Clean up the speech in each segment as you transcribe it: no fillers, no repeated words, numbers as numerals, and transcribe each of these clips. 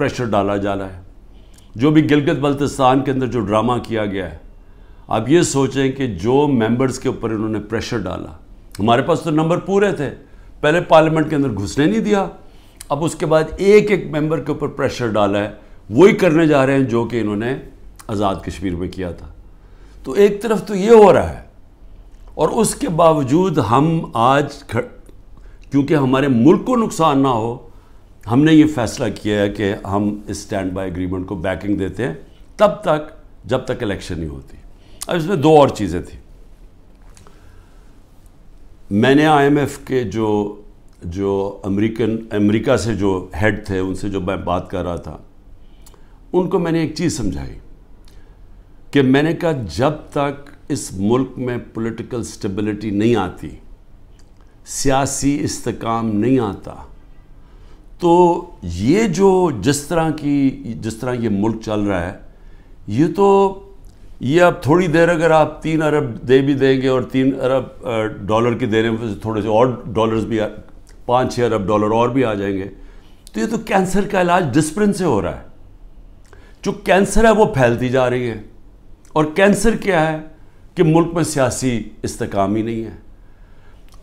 Pressure ڈالا جا رہا ہے. جو بھی گلگت بلتستان کے اندر جو ڈرامہ کیا گیا ہے, آپ یہ سوچیں کہ جو ممبرز کے اوپر انہوں نے پریشر ڈالا, ہمارے پاس تو نمبر پورے تھے, پہلے پارلیمنٹ کے اندر گھسنے نہیں دیا, اب اس کے بعد ایک ایک ممبر کے اوپر پریشر ڈالا ہے, وہی کرنے جا رہے ہیں جو کہ انہوں نے آزاد کشمیر میں کیا تھا. تو ایک طرف تو یہ ہو رہا ہے, اور اس کے باوجود ہم آج کیونکہ ہمارے ملک کو نقصان نہ ہو, ہم نے یہ فیصلہ کیا ہے کہ ہم اس اسٹینڈ بائی ایگریمنٹ کو بیکنگ دیتے ہیں تب تک جب تک الیکشن نہیں ہوتی. اب اس میں دو اور چیزیں تھیں. میں نے آئی ایم ایف کے جو امریکہ سے جو ہیڈ تھے, ان سے جو میں بات کر رہا تھا, ان کو میں نے ایک چیز سمجھائی کہ میں نے کہا جب تک اس ملک میں پولیٹیکل سٹیبلٹی نہیں آتی, سیاسی استحکام نہیں آتا, تو یہ جس طرح یہ ملک چل رہا ہے, یہ اب تھوڑی دیر اگر آپ 3 ارب دے بھی دیں گے اور 3 ارب ڈالر کی دینے میں تھوڑے سے اور ڈالرز بھی 5-6 ارب ڈالر اور بھی آ جائیں گے, تو یہ تو کینسر کا علاج ڈسپلن سے ہو رہا ہے. جو کینسر ہے وہ پھیلتی جا رہی ہے, اور کینسر کیا ہے کہ ملک میں سیاسی استحکام ہی نہیں ہے.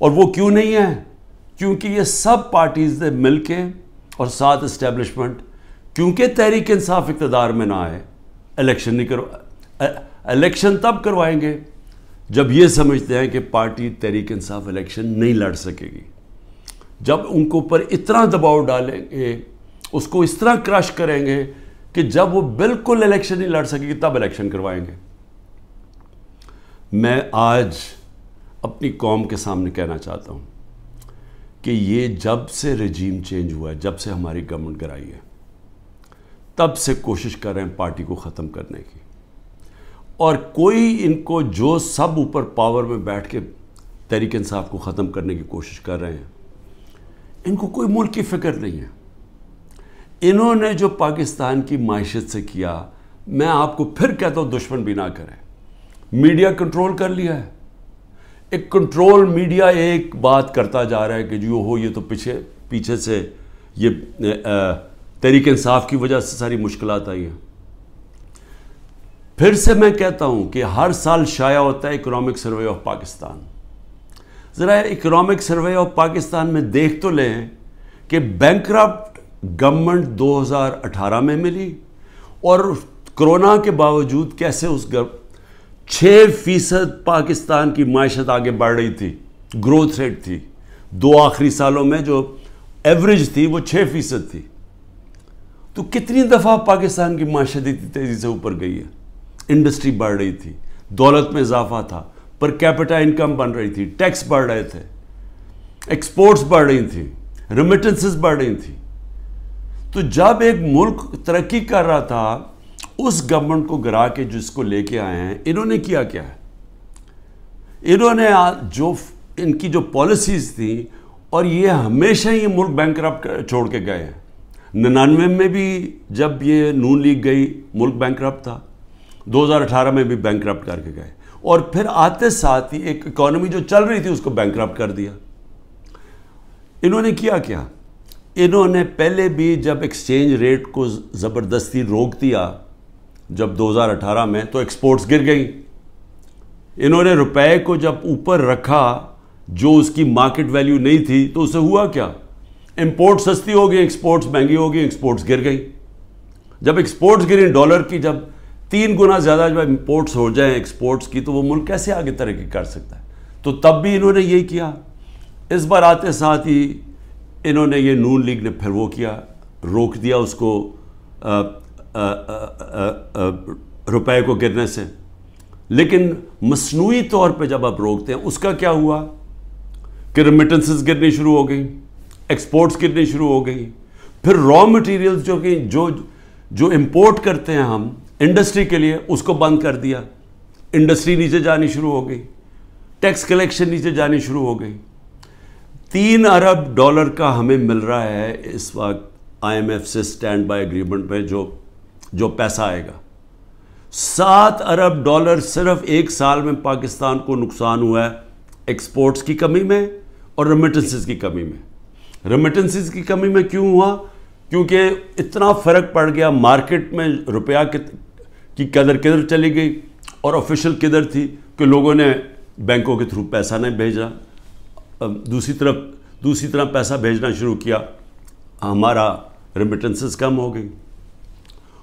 اور وہ کیوں نہیں ہے؟ کیونکہ یہ سب پارٹیز نے مل کے اور ساتھ اسٹیبلشمنٹ, کیونکہ تحریک انصاف اقتدار میں نہ آئے, الیکشن تب کروائیں گے جب یہ سمجھتے ہیں کہ پارٹی تحریک انصاف الیکشن نہیں لڑ سکے گی. جب ان کو اوپر اتنا دباؤ ڈالیں گے, اس کو اس طرح کرش کریں گے کہ جب وہ بالکل الیکشن نہیں لڑ سکے گی تب الیکشن کروائیں گے. میں آج اپنی قوم کے سامنے کہنا چاہتا ہوں کہ یہ جب سے رجیم چینج ہوا ہے, جب سے ہماری گورنمنٹ گرائی ہے, تب سے کوشش کر رہے ہیں پارٹی کو ختم کرنے کی. اور کوئی ان کو جو سب اوپر پاور میں بیٹھ کے تحریک انصاف کو ختم کرنے کی کوشش کر رہے ہیں, ان کو کوئی ملک کی فکر نہیں ہے. انہوں نے جو پاکستان کی معیشت سے کیا, میں آپ کو پھر کہتا ہوں دشمن بھی نہ کریں. میڈیا کنٹرول کر لیا ہے. ایک کنٹرول میڈیا ایک بات کرتا جا رہا ہے کہ جو ہو یہ تو پیچھے سے یہ تحریک انصاف کی وجہ سے ساری مشکلات آئی ہیں. پھر سے میں کہتا ہوں کہ ہر سال شائع ہوتا ہے اکنامک سروے آف پاکستان. ذرا اکنامک سروے آف پاکستان میں دیکھ تو لیں کہ بینکرپٹ گورنمنٹ 2018 میں ملی, اور کرونا کے باوجود کیسے اس 6% پاکستان کی معیشت آگے بڑھ رہی تھی, گروتھ ریٹ تھی. 2 آخری سالوں میں جو ایوریج تھی وہ 6% تھی. تو کتنی دفعہ پاکستان کی معیشت اتنی تیزی سے اوپر گئی ہے. انڈسٹری بڑھ رہی تھی, دولت میں اضافہ تھا, پر کیپٹا انکم بن رہی تھی, ٹیکس بڑھ رہے تھے, ایکسپورٹس بڑھ رہی تھیں, ریمیٹنسز بڑھ رہی تھیں. تو جب ایک ملک ترقی کر رہا تھا, اس گورنمنٹ کو گرا کے جس کو لے کے آئے ہیں, انہوں نے کیا ہے؟ انہوں نے ان کی جو پالیسیز تھیں, اور یہ ہمیشہ ہی ملک بینکرپٹ چھوڑ کے گئے ہیں. 99 میں بھی جب یہ نون لیگ گئی ملک بینکرپٹ تھا, 2018 میں بھی بینکرپٹ کر کے گئے, اور پھر آتے ساتھ ہی ایک اکانومی جو چل رہی تھی اس کو بینکرپٹ کر دیا. انہوں نے کیا؟ انہوں نے پہلے بھی جب ایکسچینج ریٹ کو زبردستی روک دیا جب 2018 میں, تو ایکسپورٹس گر گئیں. انہوں نے روپے کو جب اوپر رکھا جو اس کی مارکیٹ ویلیو نہیں تھی, تو اسے ہوا کیا؟ امپورٹ سستی ہو گئی, ایکسپورٹس مہنگی ہو گئی, ایکسپورٹس گر گئی. جب ایکسپورٹس گریں ڈالر کی جب 3 گنا زیادہ جب امپورٹس ہو جائیں ایکسپورٹس کی, تو وہ ملک کیسے آگے ترقی کر سکتا ہے؟ تو تب بھی انہوں نے یہی کیا. اس بار آتے ساتھ ہی انہوں نے یہ نون لیگ نے پھر وہ کیا, روک دیا اس کو روپے کو گرنے سے. لیکن مصنوعی طور پہ جب آپ روکتے ہیں, اس کا کیا ہوا کہ ریمیٹنسز گرنی شروع ہو گئی, ایکسپورٹس گرنی شروع ہو گئی. پھر را مٹیریلز جو امپورٹ کرتے ہیں ہم انڈسٹری کے لیے, اس کو بند کر دیا. انڈسٹری نیچے جانی شروع ہو گئی, ٹیکس کلیکشن نیچے جانی شروع ہو گئی. 3 ارب ڈالر کا ہمیں مل رہا ہے اس وقت آئی ایم ایف سے اسٹینڈ بائی ایگریمنٹ پہ جو پیسہ آئے گا. 7 ارب ڈالر صرف 1 سال میں پاکستان کو نقصان ہوا ہے ایکسپورٹس کی کمی میں اور ریمیٹنسز کی کمی میں. ریمیٹنسز کی کمی میں کیوں ہوا؟ کیونکہ اتنا فرق پڑ گیا مارکیٹ میں، روپیہ کی قدر کدھر چلی گئی اور آفیشل کدھر تھی کہ لوگوں نے بینکوں کے تھرو پیسہ نہیں بھیجا، دوسری طرح پیسہ بھیجنا شروع کیا، ہمارا ریمیٹنسز کم ہو گئی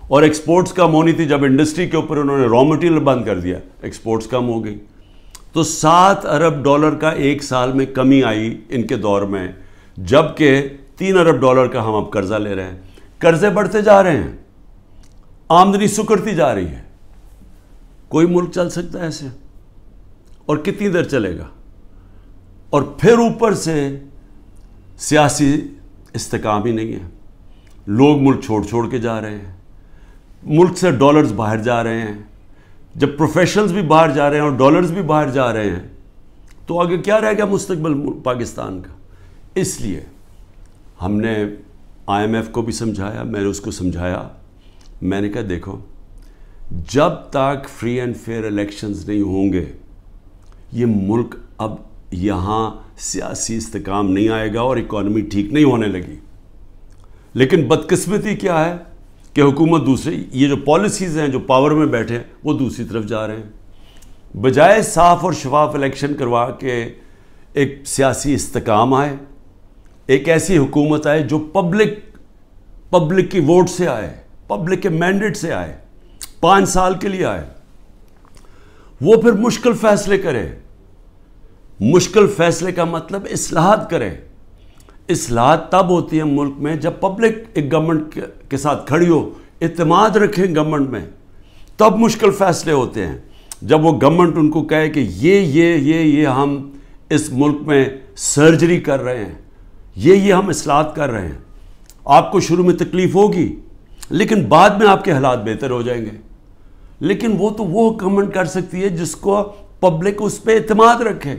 اور ایکسپورٹس کم ہونی تھی۔ جب انڈسٹری کے اوپر انہوں نے را مٹیریل بند کر دیا، ایکسپورٹس کم ہو گئی، تو $7 ارب کا ایک سال میں کمی آئی ان کے دور میں، جبکہ $3 ارب کا ہم اب قرضہ لے رہے ہیں۔ قرضے بڑھتے جا رہے ہیں، آمدنی سکڑتی جا رہی ہے۔ کوئی ملک چل سکتا ہے ایسے؟ اور کتنی دیر چلے گا؟ اور پھر اوپر سے سیاسی استحکام ہی نہیں ہے، لوگ ملک چھوڑ کے جا رہے ہیں، ملک سے ڈالرز باہر جا رہے ہیں۔ جب پروفیشنلز بھی باہر جا رہے ہیں اور ڈالرز بھی باہر جا رہے ہیں تو آگے کیا رہ گیا مستقبل پاکستان کا؟ اس لیے ہم نے IMF کو بھی سمجھایا، میں نے اس کو سمجھایا، میں نے کہا دیکھو جب تک فری اینڈ فیئر الیکشنز نہیں ہوں گے یہ ملک اب یہاں سیاسی استحکام نہیں آئے گا اور اکانومی ٹھیک نہیں ہونے لگی۔ لیکن بدقسمتی کیا ہے کہ حکومت دوسری، یہ جو پالیسیز ہیں جو پاور میں بیٹھے ہیں وہ دوسری طرف جا رہے ہیں۔ بجائے صاف اور شفاف الیکشن کروا کے ایک سیاسی استحکام آئے، ایک ایسی حکومت آئے جو پبلک کی ووٹ سے آئے، پبلک کے مینڈیٹ سے آئے، 5 سال کے لیے آئے، وہ پھر مشکل فیصلے کرے۔ مشکل فیصلے کا مطلب اصلاحات کرے۔ اصلاحات تب ہوتی ہیں ملک میں جب پبلک ایک گورنمنٹ کے ساتھ کھڑی ہو، اعتماد رکھیں گورنمنٹ میں، تب مشکل فیصلے ہوتے ہیں۔ جب وہ گورنمنٹ ان کو کہے کہ یہ ہم اس ملک میں سرجری کر رہے ہیں، یہ ہم اصلاحات کر رہے ہیں، آپ کو شروع میں تکلیف ہوگی لیکن بعد میں آپ کے حالات بہتر ہو جائیں گے۔ لیکن وہ گورنمنٹ کر سکتی ہے جس کو پبلک اس پہ اعتماد رکھے۔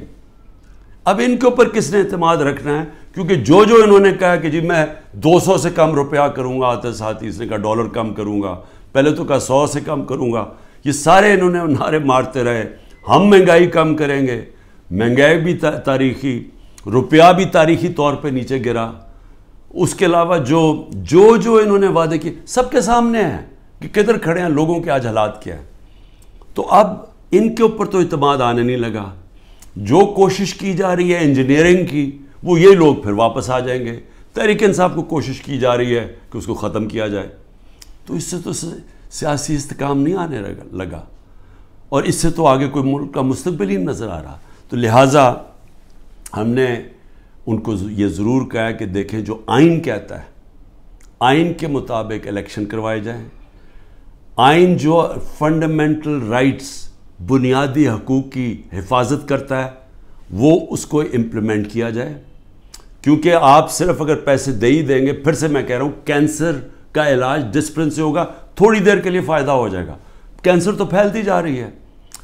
اب ان کے اوپر کس نے اعتماد رکھنا ہے؟ کیونکہ جو انہوں نے کہا کہ جی میں 200 سے کم روپیہ کروں گا، آتے ساتھی اس نے کہا ڈالر کم کروں گا، پہلے تو کہا 100 سے کم کروں گا، یہ سارے انہوں نے نعرے مارتے رہے، ہم مہنگائی کم کریں گے۔ مہنگائی بھی تاریخی، روپیہ بھی تاریخی طور پہ نیچے گرا۔ اس کے علاوہ جو انہوں نے وعدے کیے سب کے سامنے ہیں کہ کدھر کھڑے ہیں، لوگوں کے آج حالات کیا ہے۔ تو اب ان کے اوپر تو اعتماد آنے نہیں لگا۔ جو کوشش کی جا رہی ہے انجینئرنگ کی، وہ یہ لوگ پھر واپس آ جائیں گے۔ تحریک انصاف کو کوشش کی جا رہی ہے کہ اس کو ختم کیا جائے، تو اس سے تو سیاسی استحکام نہیں آنے لگا اور اس سے تو آگے کوئی ملک کا مستقبل ہی نظر آ رہا۔ تو لہٰذا ہم نے ان کو یہ ضرور کہا کہ دیکھیں جو آئین کہتا ہے، آئین کے مطابق الیکشن کروائے جائیں۔ آئین جو فنڈامنٹل رائٹس، بنیادی حقوق کی حفاظت کرتا ہے، وہ اس کو امپلیمنٹ کیا جائے۔ کیونکہ آپ صرف اگر پیسے دے ہی دیں گے، پھر سے میں کہہ رہا ہوں کینسر کا علاج ڈسپلن سے ہوگا، تھوڑی دیر کے لیے فائدہ ہو جائے گا۔ کینسر تو پھیلتی جا رہی ہے،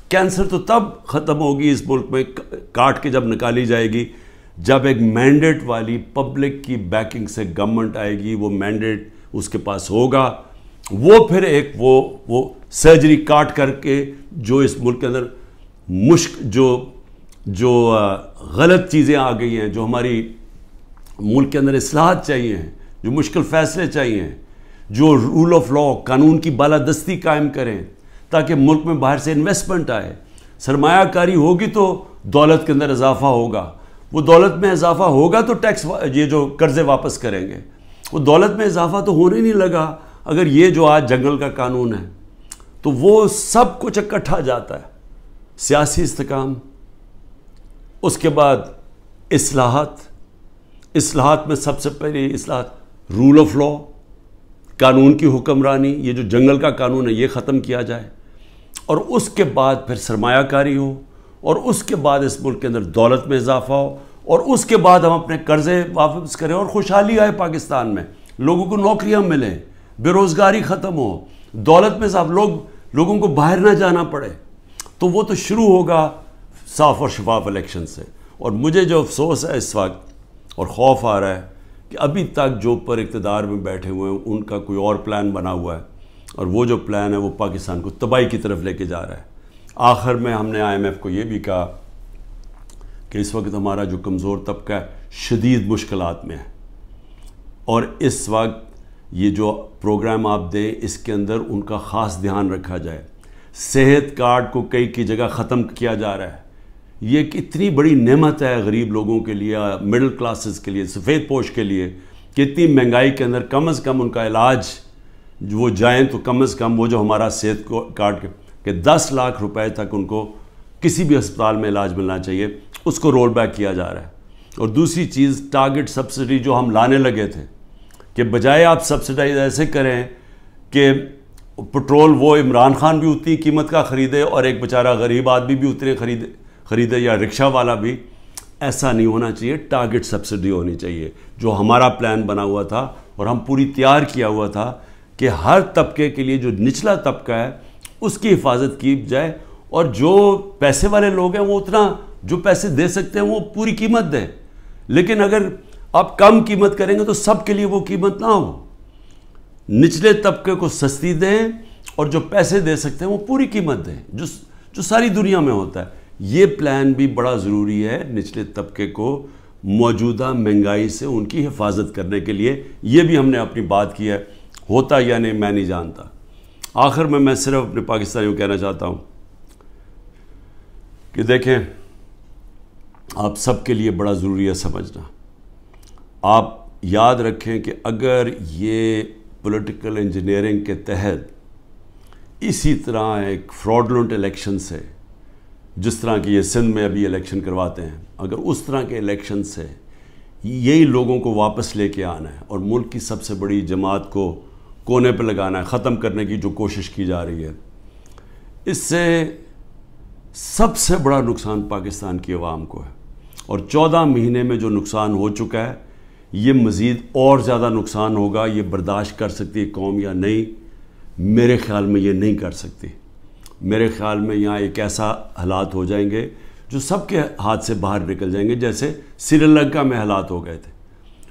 کینسر تو تب ختم ہوگی اس ملک میں کاٹ کے جب نکالی جائے گی، جب ایک مینڈیٹ والی پبلک کی بیکنگ سے گورنمنٹ آئے گی، وہ مینڈیٹ اس کے پاس ہوگا، وہ پھر ایک وہ سرجری کاٹ کر کے جو اس ملک کے اندر جو غلط چیزیں آ گئی ہیں، جو ہماری ملک کے اندر اصلاحات چاہیے ہیں، جو مشکل فیصلے چاہیے ہیں، جو رول آف لا، قانون کی بالادستی قائم کریں تاکہ ملک میں باہر سے انویسٹمنٹ آئے، سرمایہ کاری ہوگی تو دولت کے اندر اضافہ ہوگا، وہ دولت میں اضافہ ہوگا تو ٹیکس یہ جو قرضے واپس کریں گے، وہ دولت میں اضافہ تو ہونے نہیں لگا اگر یہ جو آج جنگل کا قانون ہے، تو وہ سب کچھ اکٹھا جاتا ہے۔ سیاسی استحکام، اس کے بعد اصلاحات میں سب سے پہلی اصلاحات رول آف لا، قانون کی حکمرانی، یہ جو جنگل کا قانون ہے یہ ختم کیا جائے، اور اس کے بعد پھر سرمایہ کاری ہو، اور اس کے بعد اس ملک کے اندر دولت میں اضافہ ہو، اور اس کے بعد ہم اپنے قرضے واپس کریں اور خوشحالی آئے پاکستان میں، لوگوں کو نوکریاں ملیں، بے روزگاری ختم ہو، دولت میں اضافہ، لوگوں کو باہر نہ جانا پڑے، تو وہ تو شروع ہوگا صاف اور شفاف الیکشن سے۔ اور مجھے جو افسوس ہے اس وقت اور خوف آ رہا ہے کہ ابھی تک جو پر اقتدار میں بیٹھے ہوئے ہیں ان کا کوئی اور پلان بنا ہوا ہے، اور وہ جو پلان ہے وہ پاکستان کو تباہی کی طرف لے کے جا رہا ہے۔ آخر میں ہم نے IMF کو یہ بھی کہا کہ اس وقت ہمارا جو کمزور طبقہ ہے شدید مشکلات میں ہے، اور اس وقت یہ جو پروگرام آپ دیں اس کے اندر ان کا خاص دھیان رکھا جائے. صحت کارڈ کو کئی کی جگہ ختم کیا جا رہا ہے. یہ ایک اتنی بڑی نعمت ہے غریب لوگوں کے لیے, مڈل کلاسز کے لیے, سفید پوش کے لیے, کہ اتنی مہنگائی کے اندر کم از کم ان کا علاج وہ جائیں تو کم از کم وہ جو ہمارا صحت کارڈ کہ 10 لاکھ روپے تک ان کو کسی بھی ہسپتال میں علاج ملنا چاہیے, اس کو رول بیک کیا جا رہا ہے. اور دوسری چیز ٹارگٹ سبسڈی جو ہم لانے لگے تھے کہ بجائے آپ سبسڈائز ایسے کریں کہ پٹرول وہ عمران خان بھی اتنی قیمت کا خریدے اور ایک بیچارہ غریب آدمی بھی اتنے خریدے یا رکشہ والا بھی, ایسا نہیں ہونا چاہیے. ٹارگٹ سبسڈی ہونی چاہیے جو ہمارا پلان بنا ہوا تھا اور ہم پوری تیار کیا ہوا تھا کہ ہر طبقے کے لیے جو نچلا طبقہ ہے اس کی حفاظت کی جائے, اور جو پیسے والے لوگ ہیں وہ اتنا جو پیسے دے سکتے ہیں وہ پوری قیمت دیں. لیکن اگر آپ کم قیمت کریں گے تو سب کے لیے وہ قیمت نہ ہو. نچلے طبقے کو سستی دیں اور جو پیسے دے سکتے ہیں وہ پوری قیمت دیں, جو ساری دنیا میں ہوتا ہے. یہ پلان بھی بڑا ضروری ہے نچلے طبقے کو موجودہ مہنگائی سے ان کی حفاظت کرنے کے لیے. یہ بھی ہم نے اپنی بات کی ہے. ہوتا یا نہیں میں نہیں جانتا. آخر میں صرف اپنے پاکستانیوں کو کہنا چاہتا ہوں کہ دیکھیں, آپ سب کے لیے بڑا ضروری ہے سمجھنا. آپ یاد رکھیں کہ اگر یہ پولیٹیکل انجینئرنگ کے تحت اسی طرح ایک فراڈلنٹ الیکشن سے, جس طرح کی یہ سندھ میں ابھی الیکشن کرواتے ہیں, اگر اس طرح کے الیکشن سے یہی لوگوں کو واپس لے کے آنا ہے اور ملک کی سب سے بڑی جماعت کو کونے پہ لگانا ہے, ختم کرنے کی جو کوشش کی جا رہی ہے, اس سے سب سے بڑا نقصان پاکستان کی عوام کو ہے. اور 14 مہینے میں جو نقصان ہو چکا ہے یہ مزید اور زیادہ نقصان ہوگا. یہ برداشت کر سکتی ہے قوم یا نہیں؟ میرے خیال میں یہ نہیں کر سکتی. میرے خیال میں یہاں ایک ایسا حالات ہو جائیں گے جو سب کے ہاتھ سے باہر نکل جائیں گے, جیسے سری لنکا میں حالات ہو گئے تھے.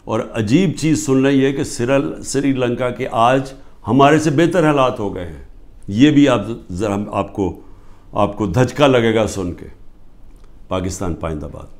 اور عجیب چیز سن رہی ہے کہ سری لنکا کے آج ہمارے سے بہتر حالات ہو گئے ہیں. یہ بھی آپ کو دھچکا لگے گا سن کے. پاکستان پائندہ باد.